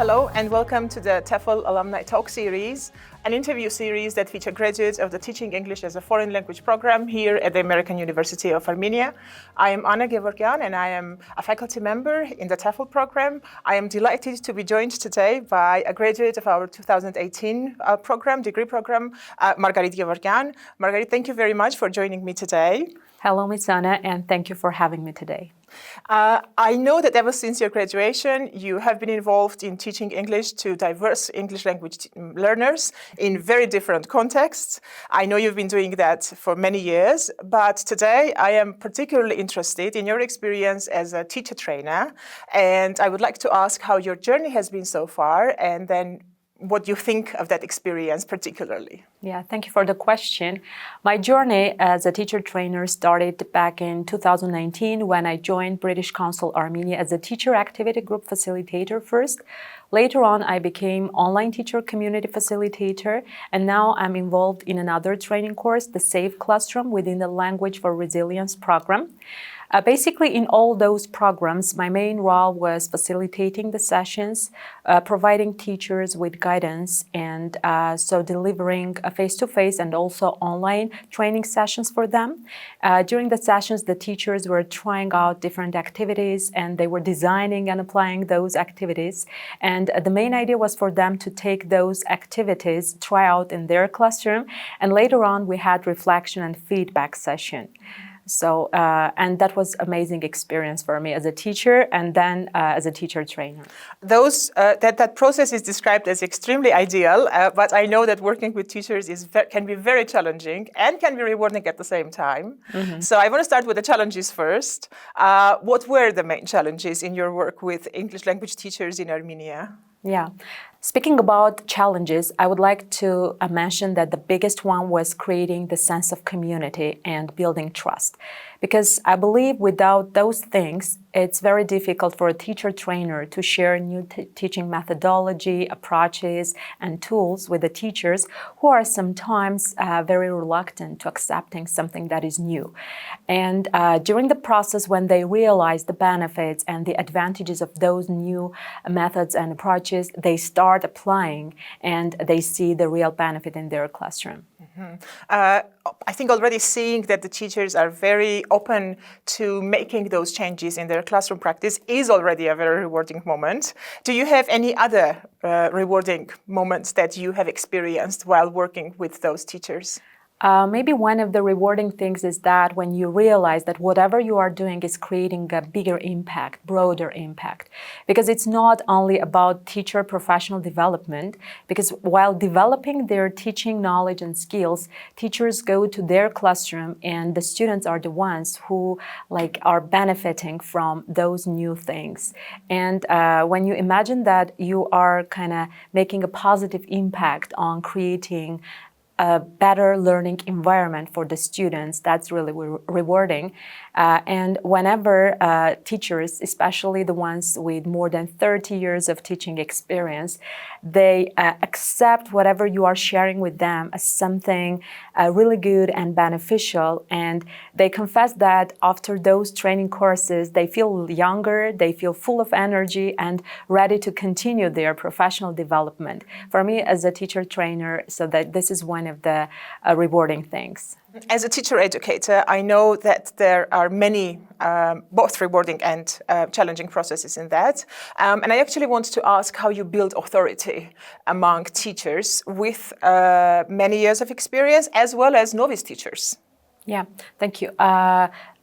Hello and welcome to the TEFL Alumni Talk Series, an interview series that features graduates of the Teaching English as a Foreign Language program here at the American University of Armenia. I am Anna Gevorgyan and I am a faculty member in the TEFL program. I am delighted to be joined today by a graduate of our 2018 degree program, Margarit Gevorgyan. Margarit, thank you very much for joining me today. Hello, Ms. Anna, and thank you for having me today. I know that ever since your graduation, you have been involved in teaching English to diverse English language learners in very different contexts. I know you've been doing that for many years, but today I am particularly interested in your experience as a teacher trainer, and I would like to ask how your journey has been so far, and then what you think of that experience particularly. Yeah, thank you for the question. My journey as a teacher trainer started back in 2019 when I joined British Council Armenia as a teacher activity group facilitator first. Later on, I became online teacher community facilitator, and now I'm involved in another training course, the SAFE Classroom, within the Language for Resilience program. Basically, in all those programs, my main role was facilitating the sessions, providing teachers with guidance, and so delivering face-to-face and also online training sessions for them. During the sessions, the teachers were trying out different activities, and they were designing and applying those activities. And the main idea was for them to take those activities, try out in their classroom, and later on, we had reflection and feedback session. So, and that was amazing experience for me as a teacher and then as a teacher trainer. That process is described as extremely ideal, but I know that working with teachers can be very challenging and can be rewarding at the same time. Mm-hmm. So I want to start with the challenges first. What were the main challenges in your work with English language teachers in Armenia? Yeah. Speaking about challenges, I would like to mention that the biggest one was creating the sense of community and building trust. Because I believe without those things, it's very difficult for a teacher trainer to share new teaching methodology, approaches, and tools with the teachers who are sometimes very reluctant to accepting something that is new. And during the process, when they realize the benefits and the advantages of those new methods and approaches, they start applying and they see the real benefit in their classroom. Mm-hmm. I think already seeing that the teachers are very open to making those changes in their classroom practice is already a very rewarding moment. Do you have any other rewarding moments that you have experienced while working with those teachers? Maybe one of the rewarding things is that when you realize that whatever you are doing is creating a bigger impact, broader impact. Because it's not only about teacher professional development, because while developing their teaching knowledge and skills, teachers go to their classroom and the students are the ones who are benefiting from those new things. And when you imagine that you are kind of making a positive impact on creating a better learning environment for the students, that's really rewarding. And whenever teachers, especially the ones with more than 30 years of teaching experience, they accept whatever you are sharing with them as something really good and beneficial. And they confess that after those training courses, they feel younger, they feel full of energy and ready to continue their professional development. For me as a teacher trainer, so that this is one of the rewarding things. As a teacher educator, I know that there are many both rewarding and challenging processes in that. And I actually want to ask how you build authority among teachers with many years of experience as well as novice teachers. Yeah, thank you.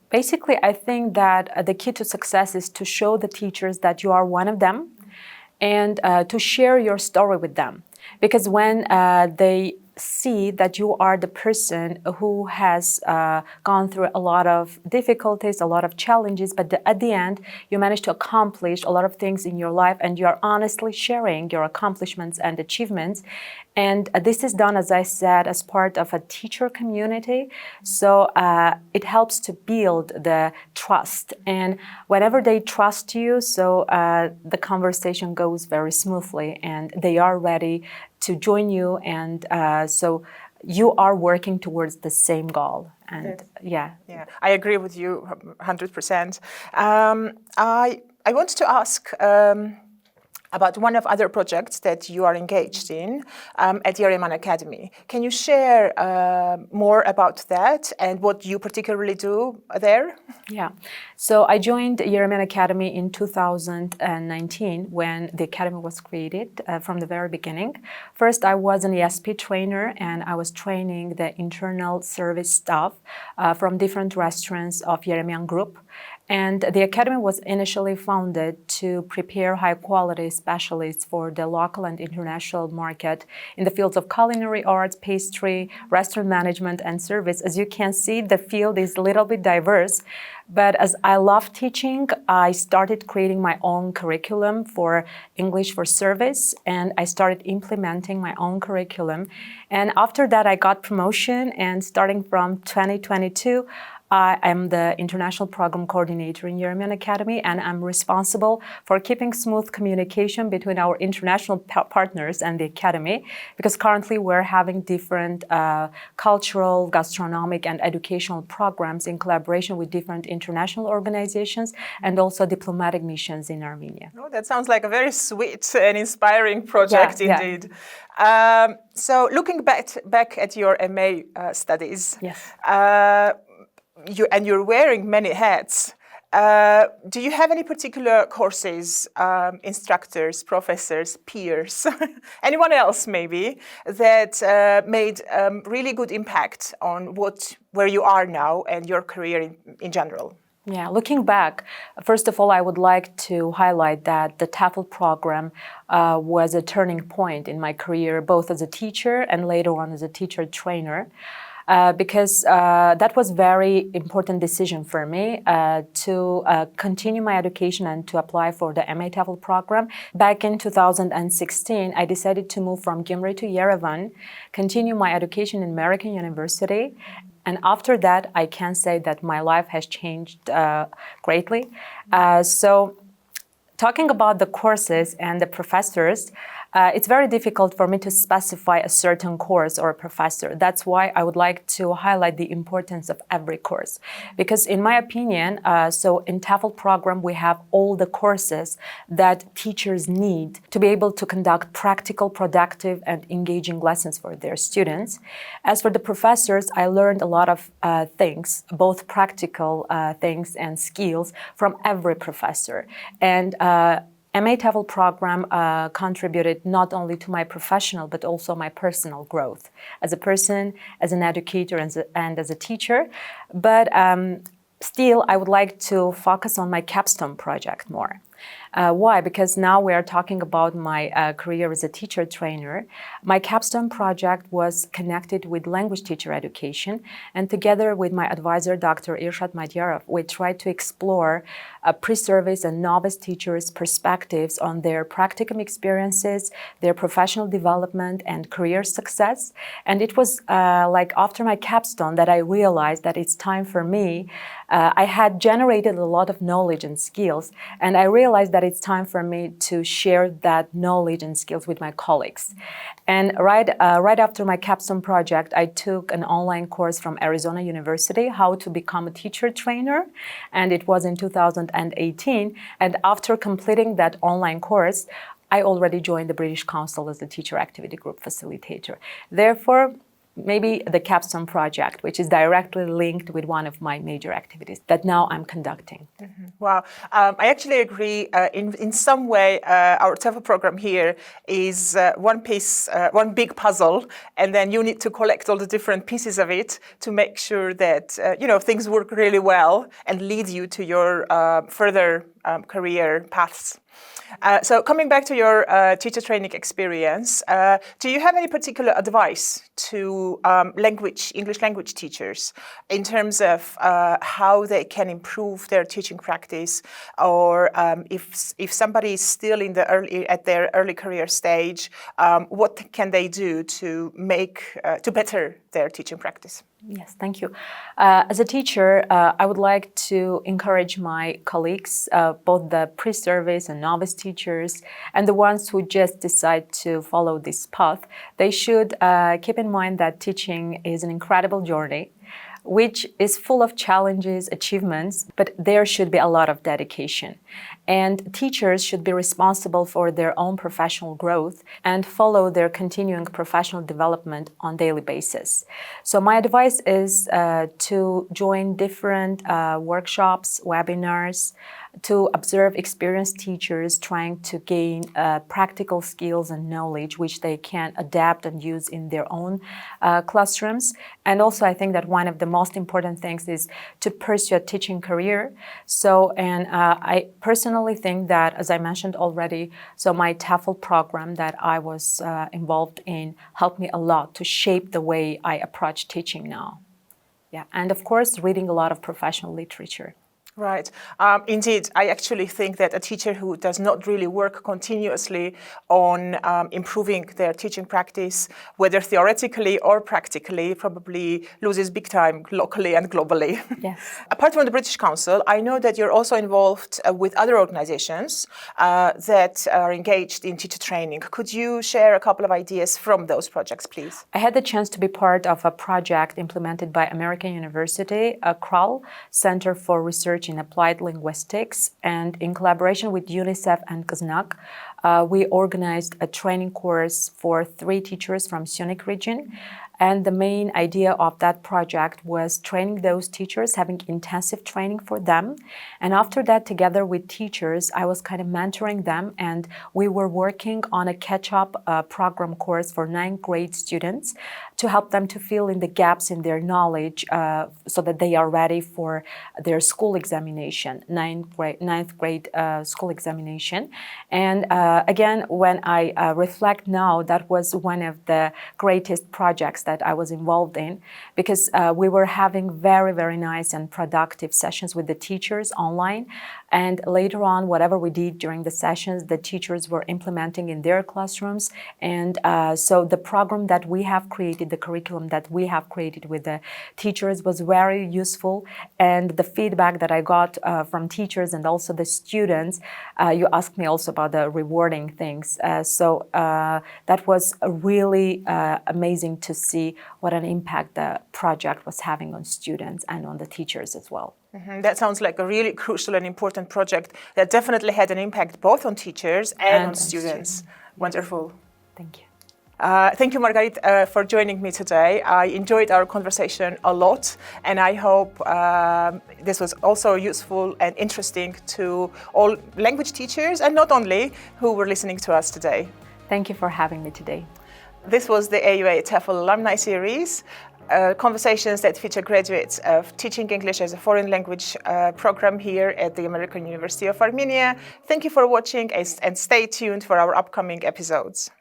Basically, I think that the key to success is to show the teachers that you are one of them and to share your story with them. Because when they see that you are the person who has gone through a lot of difficulties, a lot of challenges, but at the end, you manage to accomplish a lot of things in your life and you are honestly sharing your accomplishments and achievements. And this is done, as I said, as part of a teacher community. So it helps to build the trust. And whenever they trust you, so the conversation goes very smoothly and they are ready to join you. And so you are working towards the same goal. And yeah, I agree with you 100%. I want to ask about one of other projects that you are engaged in at Yeremyan Academy. Can you share more about that and what you particularly do there? Yeah. So I joined Yeremyan Academy in 2019 when the academy was created from the very beginning. First, I was an ESP trainer and I was training the internal service staff from different restaurants of Yeremyan Group. And the academy was initially founded to prepare high-quality specialists for the local and international market in the fields of culinary arts, pastry, restaurant management, and service. As you can see, the field is a little bit diverse. But as I love teaching, I started creating my own curriculum for English for service, and I started implementing my own curriculum. And after that, I got promotion, and starting from 2022, I am the International Program Coordinator in Yeremyan Academy, and I'm responsible for keeping smooth communication between our international partners and the Academy, because currently we're having different cultural, gastronomic, and educational programs in collaboration with different international organizations and also diplomatic missions in Armenia. Oh, that sounds like a very sweet and inspiring project indeed. Yeah. So looking back at your MA studies, yes. You're wearing many hats. Do you have any particular courses, instructors, professors, peers, anyone else maybe, that made really good impact on where you are now and your career in general? Yeah, looking back, first of all, I would like to highlight that the TEFL program was a turning point in my career, both as a teacher and later on as a teacher trainer. Because that was a very important decision for me to continue my education and to apply for the MATEFL program. Back in 2016, I decided to move from Gyumri to Yerevan, continue my education in American University. And after that, I can say that my life has changed greatly. So talking about the courses and the professors, it's very difficult for me to specify a certain course or a professor. That's why I would like to highlight the importance of every course. Because in my opinion, so in TEFL program, we have all the courses that teachers need to be able to conduct practical, productive, and engaging lessons for their students. As for the professors, I learned a lot of things, both practical things and skills from every professor. And MATEFL program contributed not only to my professional but also my personal growth as a person, as an educator, and as a teacher. But still, I would like to focus on my capstone project more. Why? Because now we are talking about my career as a teacher trainer. My capstone project was connected with language teacher education, and together with my advisor, Dr. Irshad Madyarov, we tried to explore pre-service and novice teachers' perspectives on their practicum experiences, their professional development, and career success. And it was like after my capstone that I realized that it's time for me. I had generated a lot of knowledge and skills, and I realized that it's time for me to share that knowledge and skills with my colleagues. And right after my capstone project, I took an online course from Arizona University, How to Become a Teacher Trainer, and it was in 2018. And after completing that online course, I already joined the British Council as the Teacher Activity Group Facilitator. Therefore, maybe the capstone project, which is directly linked with one of my major activities that now I'm conducting. Mm-hmm. Wow. I actually agree. In some way, our TEFL program here is one piece, one big puzzle, and then you need to collect all the different pieces of it to make sure that things work really well and lead you to your further career paths. So coming back to your teacher training experience, do you have any particular advice to English language teachers in terms of how they can improve their teaching practice, or if somebody is still at their early career stage, what can they do to better their teaching practice? Yes, thank you. As a teacher, I would like to encourage my colleagues, both the pre-service and novice teachers, and the ones who just decide to follow this path. They should keep in mind that teaching is an incredible journey. which is full of challenges, achievements, but there should be a lot of dedication. And teachers should be responsible for their own professional growth and follow their continuing professional development on a daily basis. So my advice is to join different workshops, webinars, to observe experienced teachers trying to gain practical skills and knowledge which they can adapt and use in their own classrooms. And also I think that one of the most important things is to pursue a teaching career. I personally think that, as I mentioned already, so my TEFL program that I was involved in helped me a lot to shape the way I approach teaching now. Yeah, and of course, reading a lot of professional literature. Right. Indeed, I actually think that a teacher who does not really work continuously on improving their teaching practice, whether theoretically or practically, probably loses big time locally and globally. Yes. Apart from the British Council, I know that you're also involved with other organizations that are engaged in teacher training. Could you share a couple of ideas from those projects, please? I had the chance to be part of a project implemented by American University, CRAL, Center for Research in Applied Linguistics, and in collaboration with UNICEF and KZNAK, we organized a training course for 3 teachers from Syunik region. And the main idea of that project was training those teachers, having intensive training for them. And after that, together with teachers, I was kind of mentoring them, and we were working on a catch-up program course for 9th grade students to help them to fill in the gaps in their knowledge so that they are ready for their school examination, 9th grade school examination. And again, when I reflect now, that was one of the greatest projects that I was involved in, because we were having very, very nice and productive sessions with the teachers online. And later on, whatever we did during the sessions, the teachers were implementing in their classrooms. And so the program that we have created, the curriculum that we have created with the teachers was very useful. And the feedback that I got from teachers and also the students, you asked me also about the rewarding things. That was really amazing to see what an impact the project was having on students and on the teachers as well. Mm-hmm. That sounds like a really crucial and important project that definitely had an impact both on teachers and on students. Wonderful. Thank you. Thank you, Margarit, for joining me today. I enjoyed our conversation a lot, and I hope this was also useful and interesting to all language teachers, and not only, who were listening to us today. Thank you for having me today. This was the AUA TEFL Alumni Series, conversations that feature graduates of Teaching English as a Foreign Language program here at the American University of Armenia. Thank you for watching, and stay tuned for our upcoming episodes.